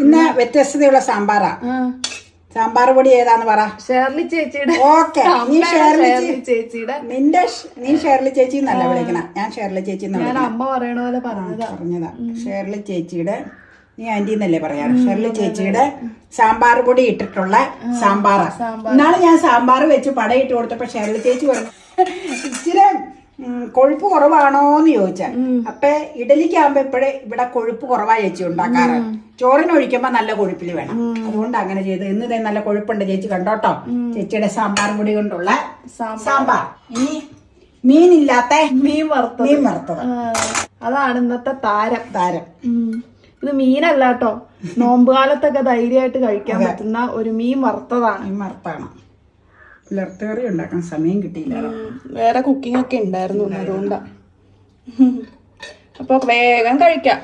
ഇന്ന് വ്യത്യസ്തതയുള്ള സാമ്പാറാ. സാമ്പാർ പൊടി ഏതാന്ന് പറ. ഷേർലി ചേച്ചിയുടെ. ഓക്കെ, നീ ഷേർലി ചേച്ചിയുടെ. നീ ഷേർലി ചേച്ചി എന്നല്ല വിളിക്കണം, ഞാൻ ഷേർലി ചേച്ചി അമ്മ പറയണ പോലെ പറഞ്ഞതാ. ഷേർലി ചേച്ചിയുടെ, നീ ആന്റി എന്നല്ലേ പറയാറ്. ഷേർലി ചേച്ചിയുടെ സാമ്പാർ പൊടി ഇട്ടിട്ടുള്ള സാമ്പാറാ. ഇന്നാള് ഞാൻ സാമ്പാർ വെച്ച് പടയിട്ട് കൊടുത്തപ്പോ ഷേർലി ചേച്ചി പറഞ്ഞു ഇച്ചിരി കൊഴുപ്പ് കുറവാണോന്ന് ചോദിച്ച. അപ്പൊ ഇഡലിക്കാകുമ്പോ ഇപ്പോഴേ ഇവിടെ കൊഴുപ്പ് കുറവാ ചേച്ചി ഉണ്ടാക്കാറ്. ചോറിന് ഒഴിക്കുമ്പോ നല്ല കൊഴുപ്പില് വേണം, അതുകൊണ്ട് അങ്ങനെ ചെയ്ത്. ഇന്ന് നല്ല കൊഴുപ്പുണ്ട് ചേച്ചി, കണ്ടോട്ടോ ചേച്ചിയുടെ സാമ്പാർ പൊടി കൊണ്ടുള്ള സാമ്പാർ. ഇനി മീനില്ലാത്ത മീൻ വറുത്തത്, അതാണ് ഇന്നത്തെ താരം. ഇത് മീനല്ല കേട്ടോ, നോമ്പുകാലത്തൊക്കെ ധൈര്യമായിട്ട് കഴിക്കാൻ പറ്റുന്ന ഒരു മീൻ വറുത്തതാണ്. ഇറച്ചി ഉണ്ടാക്കാൻ സമയം കിട്ടിയില്ല, വേറെ കുക്കിംഗ് ഒക്കെ ഉണ്ടായിരുന്നു, അതുകൊണ്ടാ. അപ്പൊ വേഗം കഴിക്കാം.